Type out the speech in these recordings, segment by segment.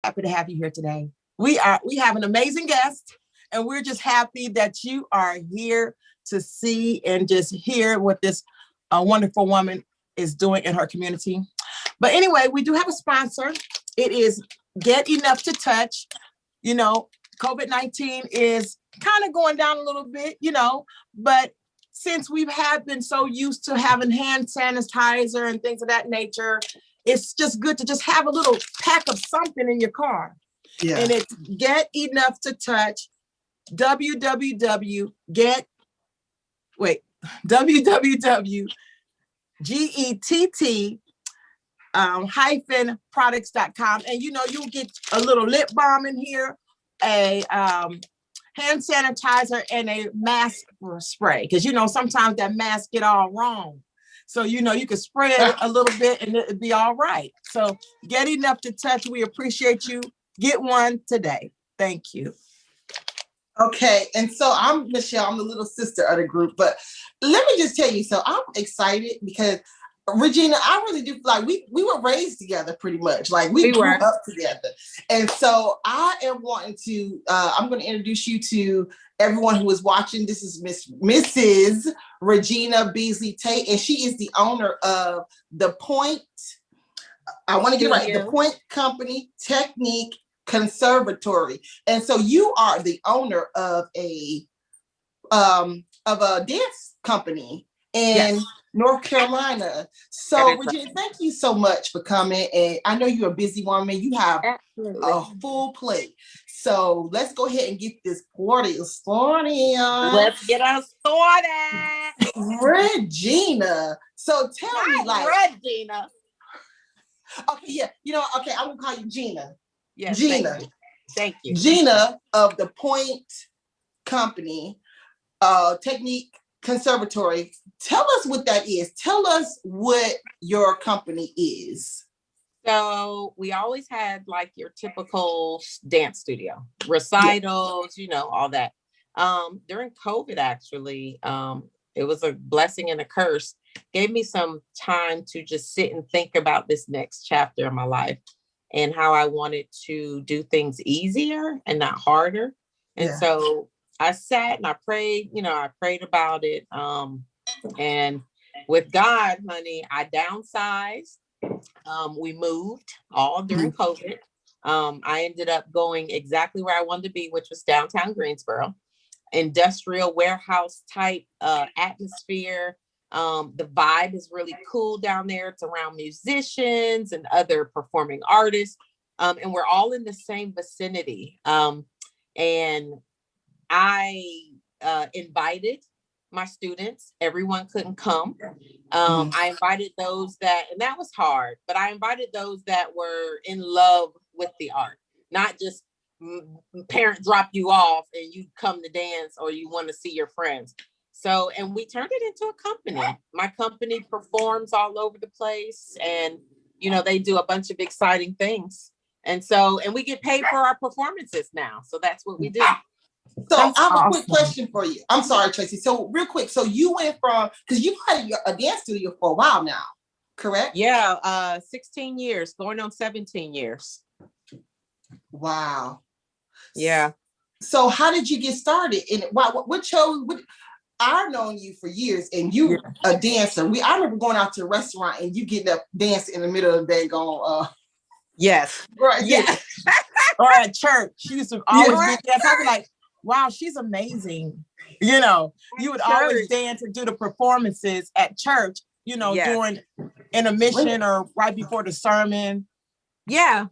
happy to have you here today. We have an amazing guest, and we're just happy that you are here to see and just hear what this wonderful woman is doing in her community. But anyway, we do have a sponsor. It is Get Enough to Touch. You know, COVID-19 is kind of going down a little bit, but since we have been so used to having hand sanitizer and things of that nature, it's just good to just have a little pack of something in your car. Yeah. And it's Get Enough to Touch, www.gett hyphen products.com. And you'll get a little lip balm in here, a hand sanitizer, and a mask spray, because sometimes that mask get all wrong. So you can spray it a little bit and it'll be all right. So Get Enough to Touch. We appreciate you. Get one today. Thank you. Okay, and so I'm Michele. I'm the little sister of the group, but let me just tell you. So I'm excited because Regina, I really do like we were raised together pretty much. Like we grew up together. And so I am wanting to, I'm going to introduce you to everyone who is watching. This is Mrs. Regina Beasley Tate, and she is the owner of The Point. I want to get right. The Point Company Technique Conservatory. And so you are the owner of a dance company in North Carolina. So Regina, thank you so much for coming. And I know you're a busy woman. You have a full plate. So let's go ahead and get this party started. Let's get us started. Regina. So tell me, like, Regina. Okay, yeah. Okay, I'm gonna call you Gina. Yes, Gina. Thank you. Gina of the Point Company Technique Conservatory. Tell us what that is. Tell us what your company is. So we always had like your typical dance studio, recitals, all that. During COVID, actually, it was a blessing and a curse. Gave me some time to just sit and think about this next chapter of my life and how I wanted to do things easier and not harder. And so I sat and I prayed, I prayed about it. And with God, honey, I downsized. We moved all during COVID. I ended up going exactly where I wanted to be, which was downtown Greensboro, industrial warehouse type atmosphere. The vibe is really cool down there. It's around musicians and other performing artists. And we're all in the same vicinity. And I invited my students. Everyone couldn't come. I invited those and that was hard, but I invited those that were in love with the art, not just parent drop you off and you come to dance or you want to see your friends. So, and we turned it into a company. My company performs all over the place and, they do a bunch of exciting things. And so, and we get paid for our performances now. So that's what we do. So I have a quick question for you. I'm sorry, Tracey. So real quick. So you went from, because you've had a dance studio for a while now, correct? Yeah. 16 years, going on 17 years. Wow. Yeah. So how did you get started? And I've known you for years, and you a dancer. I remember going out to a restaurant and you getting up dancing in the middle of the day going, yes. Right. Yeah. Or at church. She used to always be dancing. I'd be like, wow, she's amazing. You would always dance and do the performances at church, during intermission or right before the sermon. Yeah.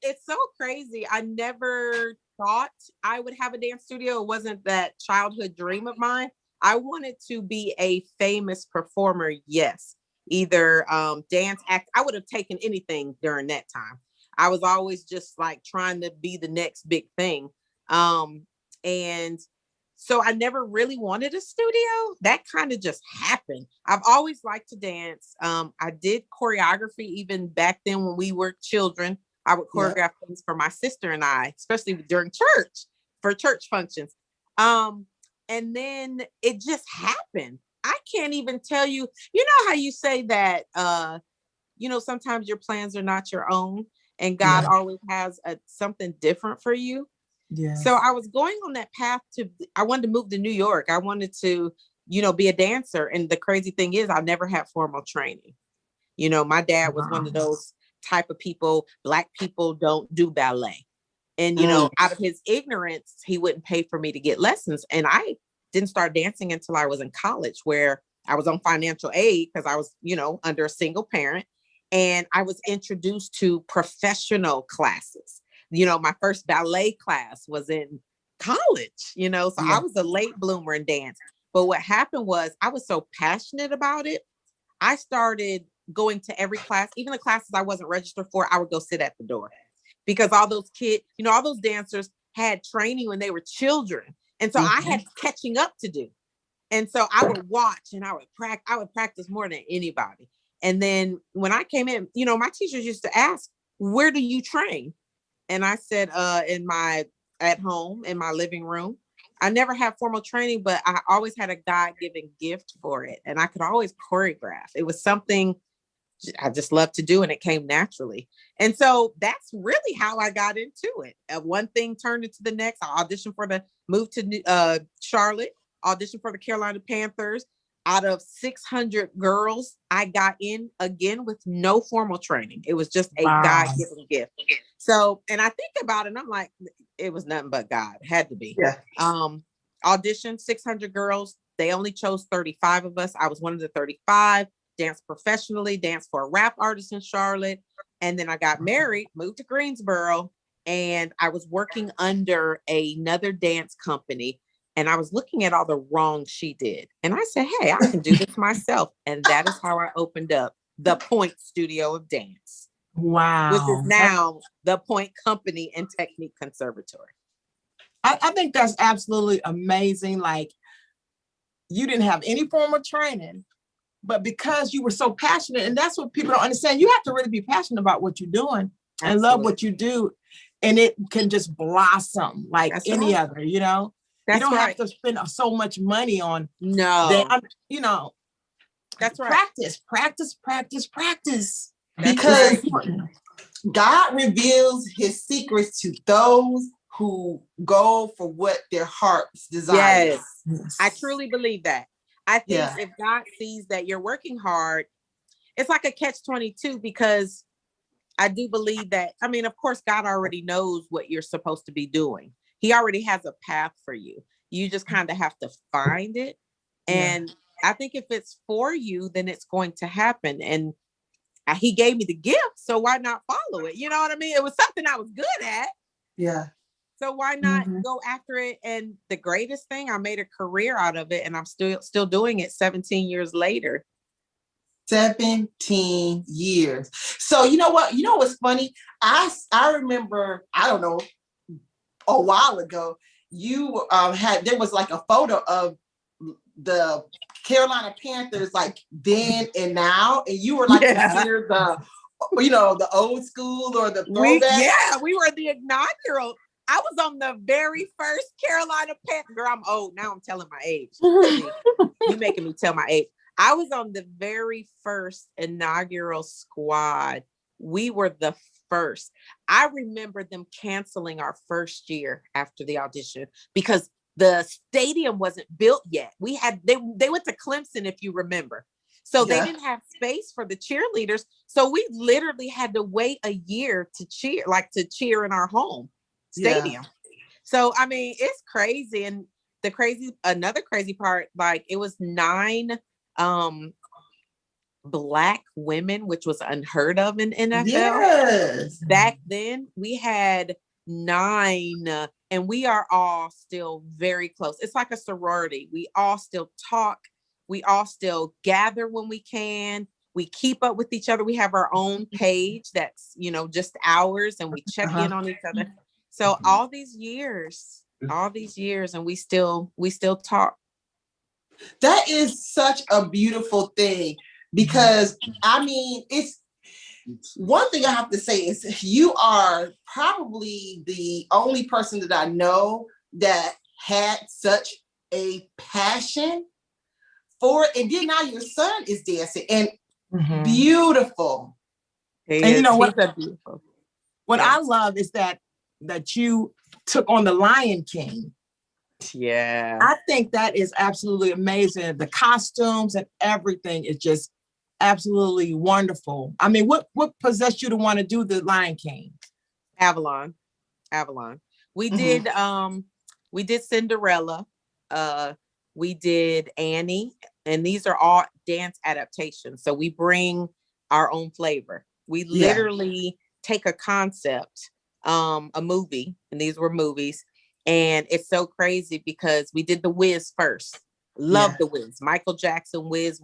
It's so crazy. I never thought I would have a dance studio. It wasn't that childhood dream of mine. I wanted to be a famous performer. Yes. Either dance, act. I would have taken anything during that time. I was always just like trying to be the next big thing. And so I never really wanted a studio. That kind of just happened. I've always liked to dance. I did choreography even back then when we were children. I would choreograph things for my sister and I, especially during church, for church functions. And then it just happened. I can't even tell you, how you say that, sometimes your plans are not your own. and God always has something different for you. Yeah. So I was going on that path I wanted to move to New York. I wanted to, be a dancer. And the crazy thing is I never had formal training. My dad was one of those type of people, Black people don't do ballet. And, out of his ignorance, he wouldn't pay for me to get lessons. And I didn't start dancing until I was in college, where I was on financial aid because I was, under a single parent. And I was introduced to professional classes. My first ballet class was in college, so I was a late bloomer in dance. But what happened was I was so passionate about it. I started going to every class, even the classes I wasn't registered for, I would go sit at the door because all those kids, all those dancers had training when they were children. And so I had catching up to do. And so I would watch and I would practice more than anybody. And then when I came in, my teachers used to ask, where do you train? And I said, at home in my living room. I never had formal training, but I always had a God-given gift for it. And I could always choreograph. It was something I just loved to do, and it came naturally. And so that's really how I got into it. One thing turned into the next. I auditioned for move to Charlotte, auditioned for the Carolina Panthers. Out of 600 girls, I got in again with no formal training. It was just a God-given gift. So, and I think about it, and I'm like, it was nothing but God. It had to be. Yeah. Auditioned 600 girls. They only chose 35 of us. I was one of the 35. Danced professionally, danced for a rap artist in Charlotte. And then I got married, moved to Greensboro, and I was working under another dance company. And I was looking at all the wrong she did. And I said, hey, I can do this myself. And that is how I opened up the Point Studio of Dance. Wow. Which is now the Point Company and Technique Conservatory. I think that's absolutely amazing. Like, you didn't have any formal training, but because you were so passionate, and that's what people don't understand, you have to really be passionate about what you're doing and love what you do. And it can just blossom like any other, you don't have to spend so much money on that, that's right. Practice. Because God reveals his secrets to those who go for what their hearts desire. Yes. I truly believe that. I think if God sees that you're working hard, it's like a catch-22, because I do believe that, of course, God already knows what you're supposed to be doing. He already has a path for you. You just kind of have to find it. And I think if it's for you, then it's going to happen. And he gave me the gift, so why not follow it? You know what I mean? It was something I was good at. Yeah. So why not go after it? And the greatest thing, I made a career out of it, and I'm still doing it 17 years later. 17 years. So you know what? You know what's funny? I remember, I don't know, a while ago, you there was like a photo of the Carolina Panthers, like then and now, and you were like considered the old school or the throwback. We were the inaugural. I was on the very first Carolina Panthers. Girl, I'm old now. I'm telling my age. You making me tell my age. I was on the very first inaugural squad. We were the first. I remember them canceling our first year after the audition because the stadium wasn't built yet. They went to Clemson, if you remember. So they didn't have space for the cheerleaders. So we literally had to wait a year to cheer in our home stadium. Yeah. So, it's crazy. And another crazy part, like, it was 9 Black women, which was unheard of in NFL. Yes. Back then we had 9, and we are all still very close. It's like a sorority. We all still talk. We all still gather when we can. We keep up with each other. We have our own page that's, just ours, and we check in on each other. So all these years, and we still talk. That is such a beautiful thing, because it's one thing I have to say is you are probably the only person that I know that had such a passion for it. And then now your son is dancing, and beautiful. And you know what? Beautiful. What I love is that you took on the Lion King. Yeah. I think that is absolutely amazing. The costumes and everything is just absolutely wonderful. I mean, what possessed you to want to do the Lion King? Avalon. We did Cinderella. We did Annie, and these are all dance adaptations. So we bring our own flavor. We literally take a concept, a movie, and these were movies. And it's so crazy because we did The Wiz first. Love The Wiz. Michael Jackson, Wiz.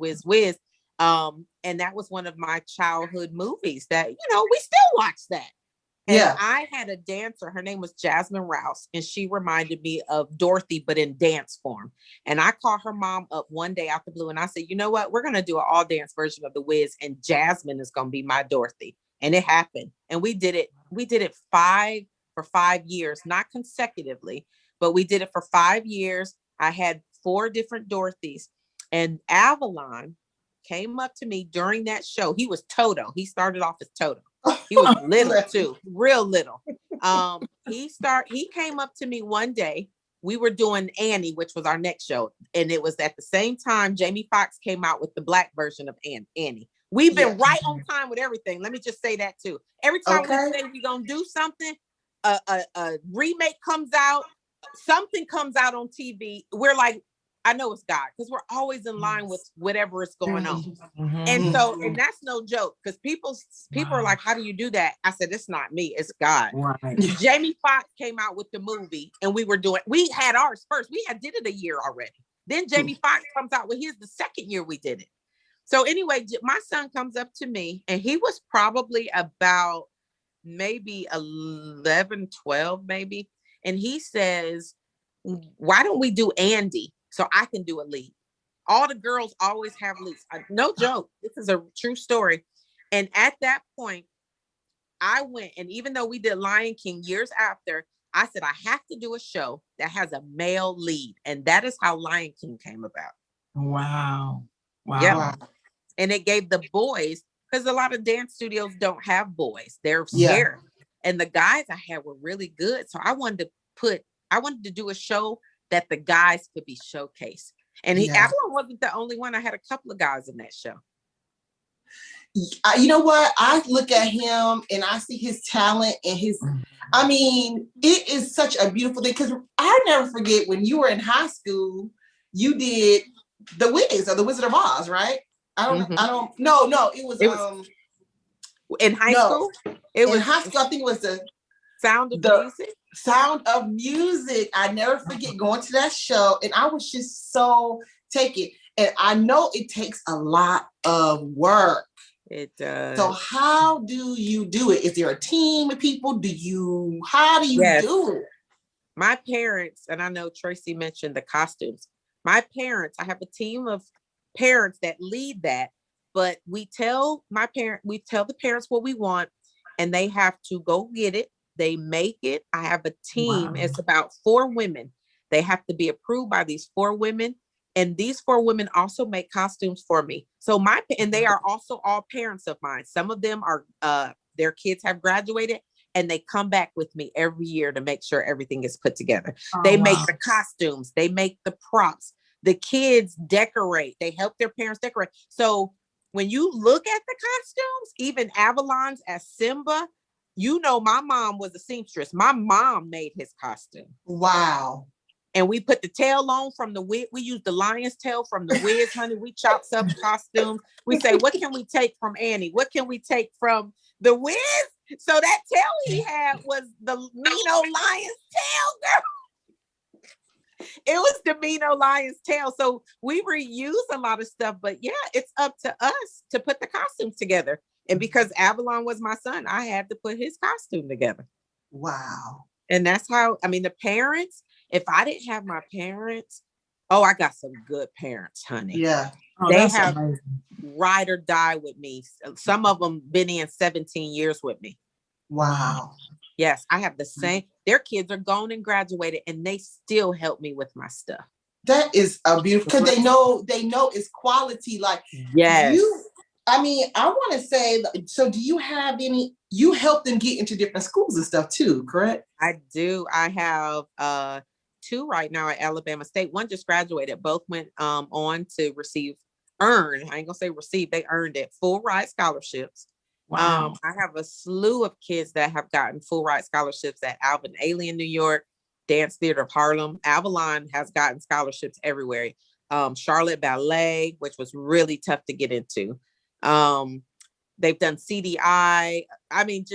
And that was one of my childhood movies that, we still watch that. And I had a dancer, her name was Jasmine Rouse, and she reminded me of Dorothy, but in dance form. And I called her mom up one day out the blue, and I said, you know what? We're going to do an all dance version of The Wiz, and Jasmine is going to be my Dorothy. And it happened. And we did it for 5 years, not consecutively, but we did it for 5 years. I had 4 different Dorothys, and Avalon came up to me during that show. He was Toto. He started off as Toto. He was little too, real little. He came up to me one day. We were doing Annie, which was our next show. And it was at the same time Jamie Foxx came out with the black version of Annie. We've been right on time with everything. Let me just say that too. Every time we say we're going to do something, a remake comes out, something comes out on TV. We're like, I know it's God, because we're always in line with whatever is going on. Mm-hmm. And so, and that's no joke, because people are like, how do you do that? I said, it's not me, it's God. Right. Jamie Foxx came out with the movie, and we had ours first. We did it a year already. Then Jamie Foxx comes out with his the second year we did it. So anyway, my son comes up to me, and he was probably about maybe 11, 12 maybe. And he says, why don't we do Andy? So I can do a lead. All the girls always have leads. No joke. This is a true story. And at that point, I went, and even though we did Lion King years after, I said, I have to do a show that has a male lead. And that is how Lion King came about. Wow. Yeah. And it gave the boys, because a lot of dance studios don't have boys. They're scared. And the guys I had were really good. So I wanted to do a show that the guys could be showcased. And Avalon wasn't the only one. I had a couple of guys in that show. You know what? I look at him and I see his talent and it is such a beautiful thing, because I never forget when you were in high school, you did The Wiz, or The Wizard of Oz, right? No, it was in high school. It was in high school. I think it was the Sound of Music. Sound of Music. I never forget going to that show, and I was just so taken. And I know it takes a lot of work. It does. So how do you do it? Is there a team of people? How do you do it? My parents, and I know Tracey mentioned the costumes. My parents, I have a team of parents that lead that, but we tell the parents what we want, and they have to go get it. They make it. I have a team. Wow. It's about 4 women. They have to be approved by these 4 women. And these 4 women also make costumes for me. So and they are also all parents of mine. Some of them are, their kids have graduated, and they come back with me every year to make sure everything is put together. They make the costumes. They make the props. The kids decorate. They help their parents decorate. So when you look at the costumes, even Avalon's as Simba, my mom was a seamstress. My mom made his costume. Wow. And we put the tail on from the Wiz. We used the lion's tail from the Wiz, honey. We chopped up costumes. We say, what can we take from Annie? What can we take from the Wiz? So that tail he had was the Mino lion's tail, girl. It was the Mino lion's tail. So we reuse a lot of stuff, but it's up to us to put the costumes together. And because Avalon was my son, I had to put his costume together. Wow. And that's how, the parents, if I didn't have my parents, I got some good parents, honey. Yeah. They have ride or die with me. Some of them been in 17 years with me. Wow. Yes, I have the same. Their kids are gone and graduated, and they still help me with my stuff. That is a beautiful, because they know it's quality. Like, yes. I mean, I want to say, so do you have any, you help them get into different schools and stuff too, correct? I do. I have two right now at Alabama State. One just graduated. Both went on to earn. I ain't gonna say receive. They earned it. Full ride scholarships. Wow. I have a slew of kids that have gotten full ride scholarships at Alvin Ailey in New York, Dance Theater of Harlem. Avalon has gotten scholarships everywhere. Charlotte Ballet, which was really tough to get into. They've done CDI. I mean,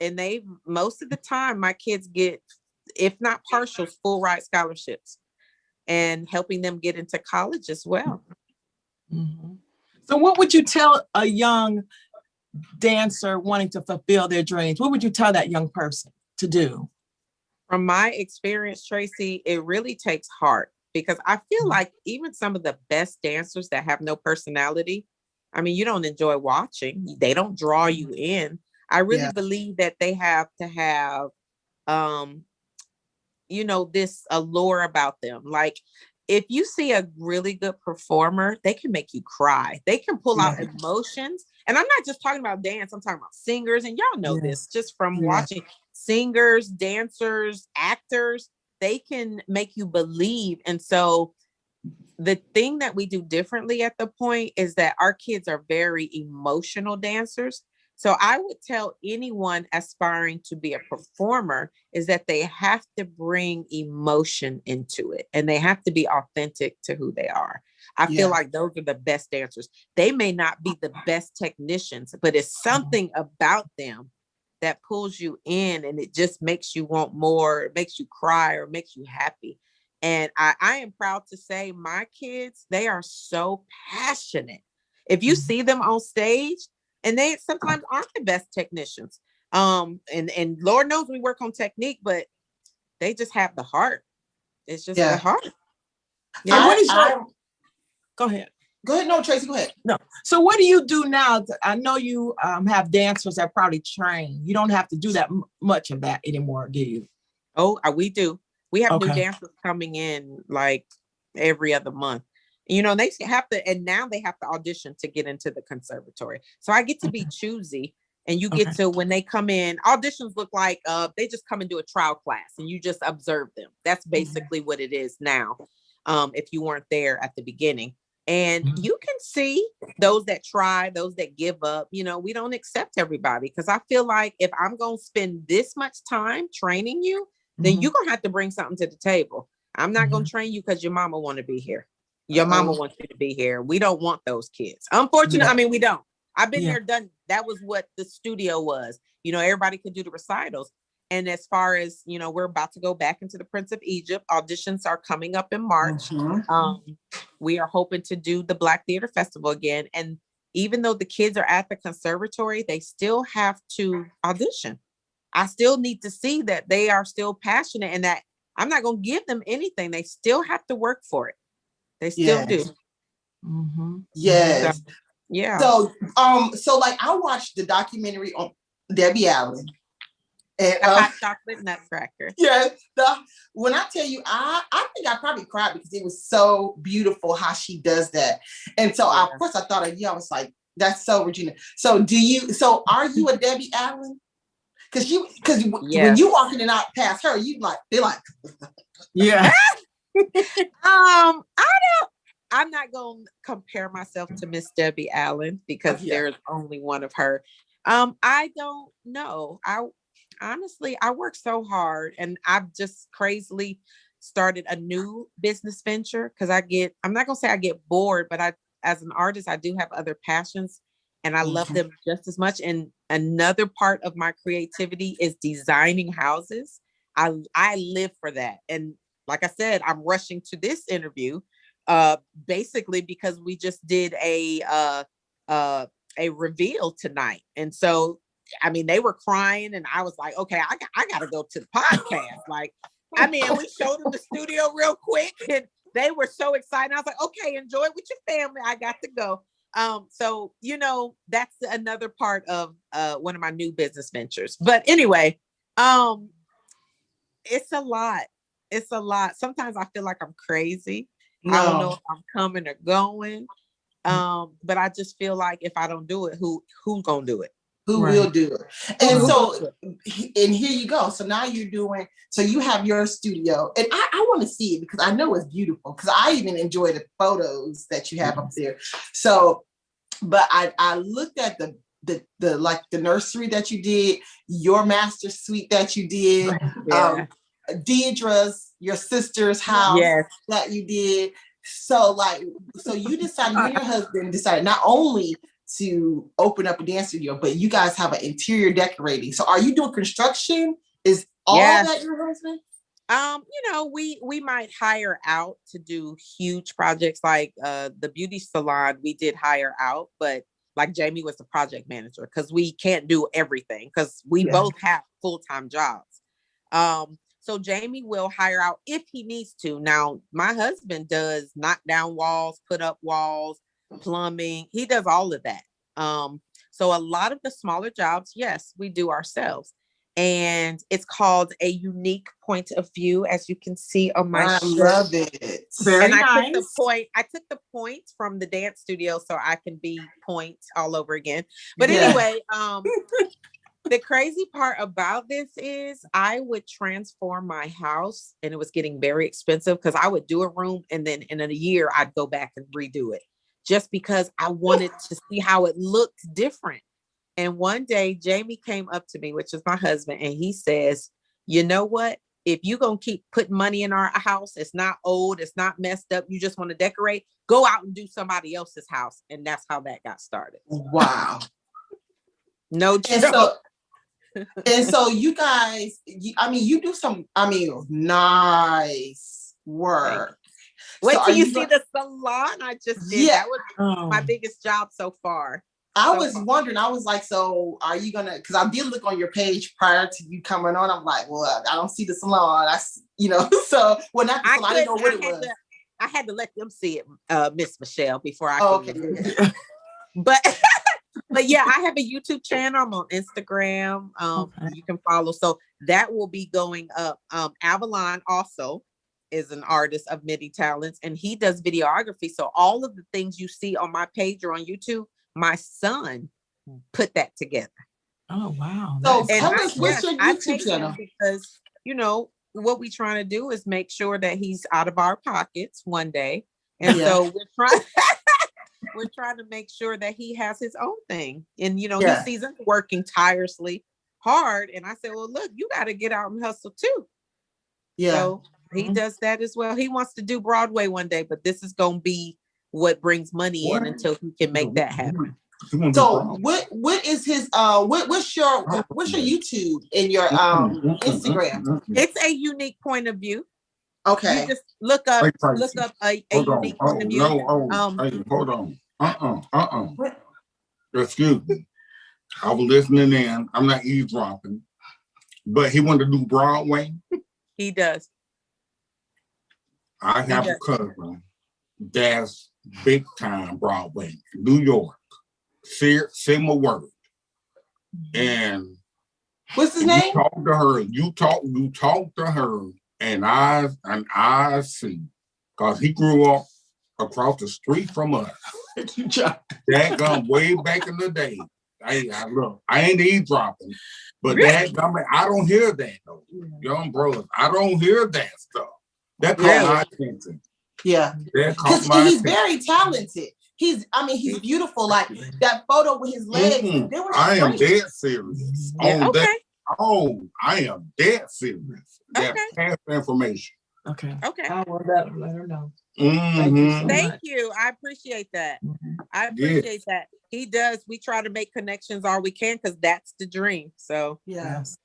and they, most of the time, my kids get, if not partials, full ride scholarships, and helping them get into college as well. Mm-hmm. So what would you tell a young dancer wanting to fulfill their dreams? What would you tell that young person to do? From my experience, Tracey, it really takes heart, because I feel like even some of the best dancers that have no personality, I mean, you don't enjoy watching, they don't draw you in. I really believe that they have to have, this allure about them. Like, if you see a really good performer, they can make you cry. They can pull out emotions. And I'm not just talking about dance, I'm talking about singers. And y'all know this just from watching singers, dancers, actors. They can make you believe. And so the thing that we do differently at the point is that our kids are very emotional dancers. So I would tell anyone aspiring to be a performer is that they have to bring emotion into it, and they have to be authentic to who they are. I feel like those are the best dancers. They may not be the best technicians, but it's something about them that pulls you in, and it just makes you want more, it makes you cry, or makes you happy. And I am proud to say my kids, they are so passionate. If you see them on stage, and they sometimes aren't the best technicians. And Lord knows we work on technique, but they just have the heart. It's just the heart. Yeah. What is your, go ahead. Go ahead. No, Tracey, go ahead. No. So what do you do now? I know you have dancers that probably train. You don't have to do that much of that anymore, do you? Oh, we do. We have new dancers coming in like every other month. They have to, and now they have to audition to get into the conservatory. So I get to be choosy, and you get to, when they come in, auditions look like they just come and do a trial class, and you just observe them. That's basically what it is now. If you weren't there at the beginning, and you can see those that try, those that give up. We don't accept everybody, because I feel like if I'm going to spend this much time training you, then you're going to have to bring something to the table. I'm not going to train you because your mama want to be here. Your mama wants you to be here. We don't want those kids. Unfortunately, I mean, we don't. I've been there, done. That was what the studio was. Everybody could do the recitals. And as far as, we're about to go back into the Prince of Egypt. Auditions are coming up in March. We are hoping to do the Black Theater Festival again. And even though the kids are at the conservatory, they still have to audition. I still need to see that they are still passionate, and that I'm not going to give them anything. They still have to work for it. They still do. Yes. So, yeah. So like I watched the documentary on Debbie Allen. And hot chocolate nutcracker. Yeah. When I tell you, I think I probably cried because it was so beautiful how she does that. And so of course I thought of you. I was like, that's so Regina. So are you a Debbie Allen? Because when you walking in out past her, they're like, yeah. I'm not going to compare myself to Miss Debbie Allen, because there's only one of her. I don't know. Honestly, I work so hard, and I've just crazily started a new business venture, because I'm not going to say I get bored, but as an artist, I do have other passions, and I love them just as much. And another part of my creativity is designing houses. I live for that. And like I said, I'm rushing to this interview, basically because we just did a reveal tonight. And so, I mean, they were crying, and I was like, okay, I got to go to the podcast. Like, I mean, we showed them the studio real quick, and they were so excited. I was like, okay, enjoy it with your family. I got to go. So, that's another part of one of my new business ventures. But anyway, it's a lot. It's a lot. Sometimes I feel like I'm crazy. No. I don't know if I'm coming or going. But I just feel like if I don't do it, who's gonna do it? Who Right. will do it? And so, and here you go. So now you're doing, so you have your studio, and I want to see it because I know it's beautiful, because I even enjoy the photos that you have up there. So, but I looked at the like the nursery that you did, your master suite that you did, Deidre's, your sister's house that you did. So like, so you decided, you and your husband decided not only to open up a dance studio, but you guys have an interior decorating. So are you doing construction? Is all that your husband? You know, we might hire out to do huge projects like the beauty salon. We did hire out, but like Jamie was the project manager because we can't do everything because we both have full-time jobs. So Jamie will hire out if he needs to. Now, my husband does knock down walls, put up walls, plumbing. He does all of that. So a lot of the smaller jobs, yes, we do ourselves. And it's called A Unique Point of View, as you can see on my shirt. Love it. Very and nice. I took the points from the dance studio so I can be point all over again. But anyway, the crazy part about this is I would transform my house, and it was getting very expensive because I would do a room and then in a year I'd go back and redo it just because I wanted to see how it looked different. And one day Jamie came up to me, which is my husband, and he says, you know what? If you're going to keep putting money in our house, it's not old, it's not messed up, you just want to decorate, go out and do somebody else's house. And that's how that got started. Wow. No joke. And so you guys, you do some, nice work. Wait till you see the salon I just did. Yeah. That was my biggest job so far. I was wondering, I was like, so are you gonna, because I did look on your page prior to you coming on. I'm like, well, I don't see the salon. So, well, not the salon, I didn't know what it was. I had to let them see it, Miss Michelle, before I could. But yeah, I have a YouTube channel. I'm on Instagram. You can follow. So that will be going up. Avalon also is an artist of many talents, and he does videography. So all of the things you see on my page or on YouTube, my son put that together. Oh, wow. So tell us, what's your YouTube channel? Because, what we're trying to do is make sure that he's out of our pockets one day. And so we're trying to make sure that he has his own thing. And, he sees us working tirelessly hard. And I said, well, look, you got to get out and hustle too. Yeah. So he does that as well. He wants to do Broadway one day, but this is going to be what brings money in until he can make that happen. So what is his what's your YouTube and your Instagram? It's A Unique Point of View. Okay. You just look up a unique point of view. Hey, hold on. What? Excuse me. I was listening in. I'm not eavesdropping. But he wanted to do Broadway. He does. I have a cousin that's big time Broadway, New York. Similar word. And what's his name? You talk to her, and I see, because he grew up across the street from us. That gone way back in the day. I ain't eavesdropping, but really? I don't hear that though. Young brothers, I don't hear that stuff. That caught my attention. Yeah, because he's very talented. He's beautiful. Like that photo with his legs. I am dead serious. Okay. I am dead serious. That past information. Okay. I will let her know. Thank you. I appreciate that. I appreciate that. He does. We try to make connections all we can because that's the dream. So yes.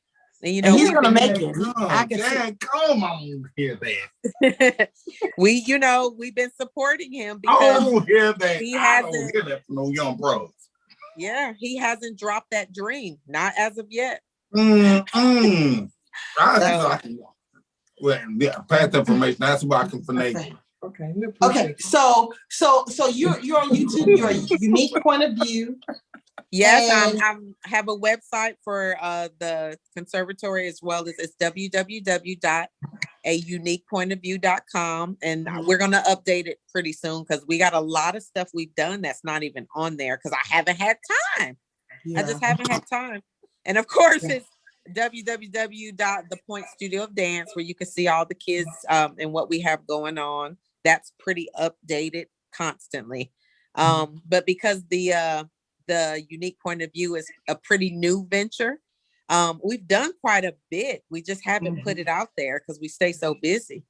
And, and he's gonna make it. I can see. Come on, hear that. We've been supporting him because hear that. He hasn't. I don't hear that from no young bros. Yeah, he hasn't dropped that dream, not as of yet. Past information. That's why I can finesse. Okay. So you're on YouTube. You're a unique point of view. Yes, I have a website for the conservatory as well as it's www.aunc a uniquepointofview.com, and we're going to update it pretty soon because we got a lot of stuff we've done that's not even on there because I haven't had time. I just haven't had time. And of course, it's www.thepointstudioofdance, where you can see all the kids and what we have going on. That's pretty updated constantly. But because the Unique Point of View is a pretty new venture, we've done quite a bit. We just haven't put it out there because we stay so busy.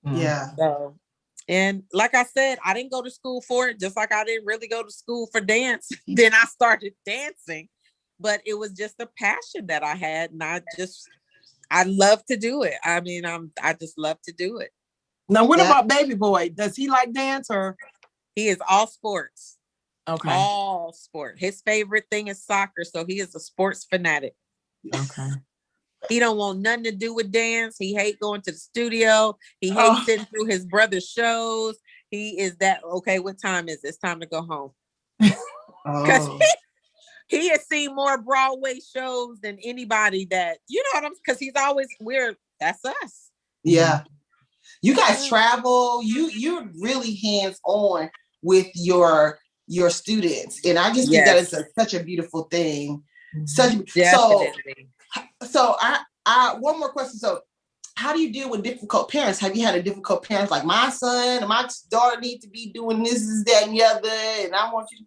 Yeah. So, and like I said, I didn't go to school for it, just like I didn't really go to school for dance. Then I started dancing, but it was just a passion that I had, and I love to do it. I mean, I just love to do it. Now, what about baby boy? Does he like dance or? He is all sports. Okay. All sport. His favorite thing is soccer, so he is a sports fanatic. Okay. He don't want nothing to do with dance. He hates going to the studio. He hates sitting through his brother's shows. He is that, okay, what time is it? It's time to go home. Because he has seen more Broadway shows than anybody that, you know what I'm, because he's always, that's us. Yeah. You guys travel, you're really hands-on with your students. And I just think that is such a beautiful thing. Definitely. So I one more question. So how do you deal with difficult parents? Have you had a difficult parents like my son and my daughter need to be doing this, that, and the other, and I want you?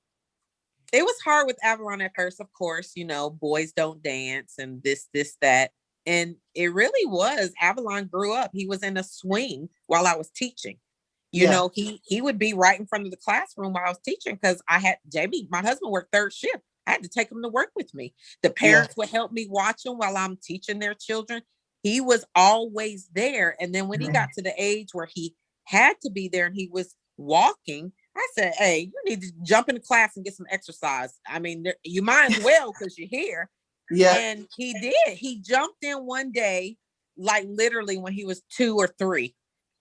It was hard with Avalon at first, of course, you know, boys don't dance and this, that. And it really was, Avalon grew up. He was in a swing while I was teaching. You know, he would be right in front of the classroom while I was teaching because I had JB, my husband worked third shift. I had to take him to work with me. The parents would help me watch him while I'm teaching their children. He was always there. And then when he got to the age where he had to be there and he was walking, I said, hey, you need to jump into class and get some exercise. I mean, you might as well because you're here. Yeah. And he did. He jumped in one day, like literally when he was 2 or 3.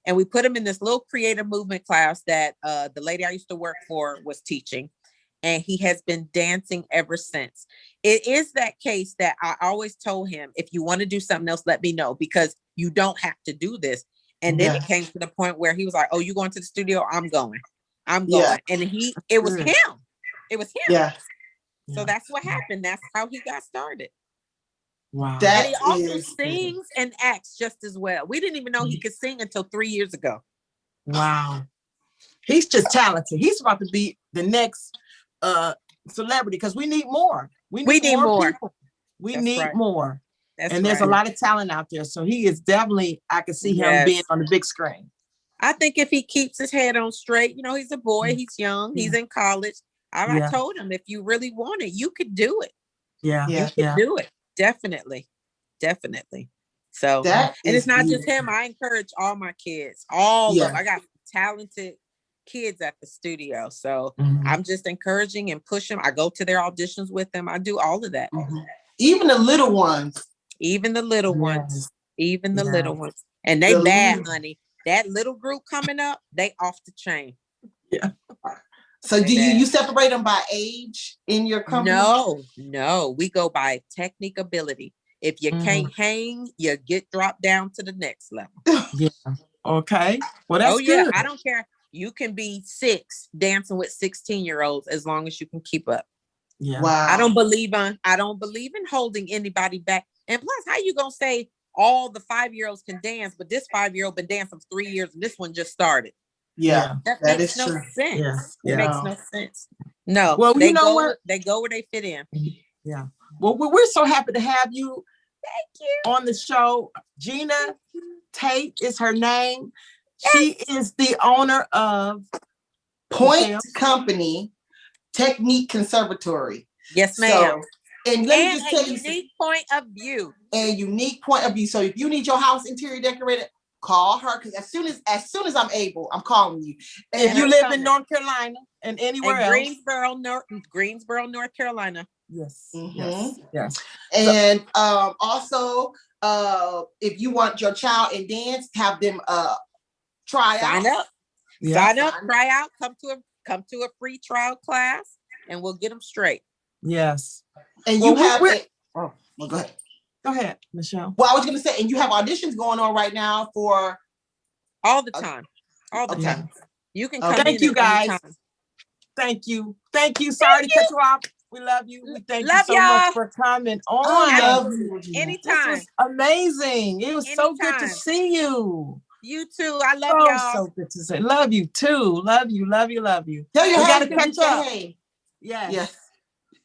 And we put him in this little creative movement class that the lady I used to work for was teaching. And he has been dancing ever since. It is that case that I always told him, if you want to do something else, let me know, because you don't have to do this. And then it came to the point where he was like, oh, you going to the studio? I'm going. And it was him. It was him. Yeah. So that's what happened. That's how he got started. Wow. And he also sings and acts just as well. We didn't even know he could sing until 3 years ago. Wow. He's just talented. He's about to be the next celebrity because we need more. We need more people. We need more. And there's a lot of talent out there. So he is definitely, I can see him being on the big screen. I think if he keeps his head on straight, you know, he's a boy, he's young, he's in college. I told him, if you really want it, you could do it. Yeah. You could do it. Definitely. So, and it's not just him. I encourage all my kids, all of them. I got talented kids at the studio. So I'm just encouraging and pushing. I go to their auditions with them. I do all of that. Even the little ones. Even the little ones. Even the little ones. And they bad, honey. That little group coming up, they off the chain. Yeah. So do you separate them by age in your company? No. We go by technique ability. If you can't hang, you get dropped down to the next level. Yeah. Okay. Well, that's good. I don't care. You can be 6 dancing with 16-year-olds as long as you can keep up. Yeah. Wow. I don't believe in holding anybody back. And plus, how you gonna say all the 5-year-olds can dance, but this 5-year-old been dancing for 3 years and this one just started? Yeah. That makes no sense. Yeah. It makes no sense. No. Well, you know what? They go where they fit in. Yeah. Well, we're so happy to have you. Thank you. On the show. Gina Tate is her name. She is the owner of Point Company Technique Conservatory. Yes, ma'am. So, and let me just tell you, unique point of view. A unique point of view. So if you need your house interior decorated, call her, because as soon as I'm able, I'm calling you. And if you live in North Carolina and anywhere else, Greensboro, North Carolina. Yes. And also, if you want your child in dance, have them try out. Sign up, try out, come to a free trial class, and we'll get them straight. Yes. And you go ahead. Go ahead, Michele. Well, I was going to say, and you have auditions going on right now for all the time. All the Okay. time. You can come Thank in you, at guys. any time. Thank you. Thank you. Sorry to cut you off. We love you. We thank you Love so much y'all. for coming I on. love you, Regina. This Anytime. was amazing. It was so good to Anytime. see you. You too. I love So, y'all. so good to see. Love you too. Love you, love you, love you. Tell your We got to husband catch up. Hey. Yes. Yes.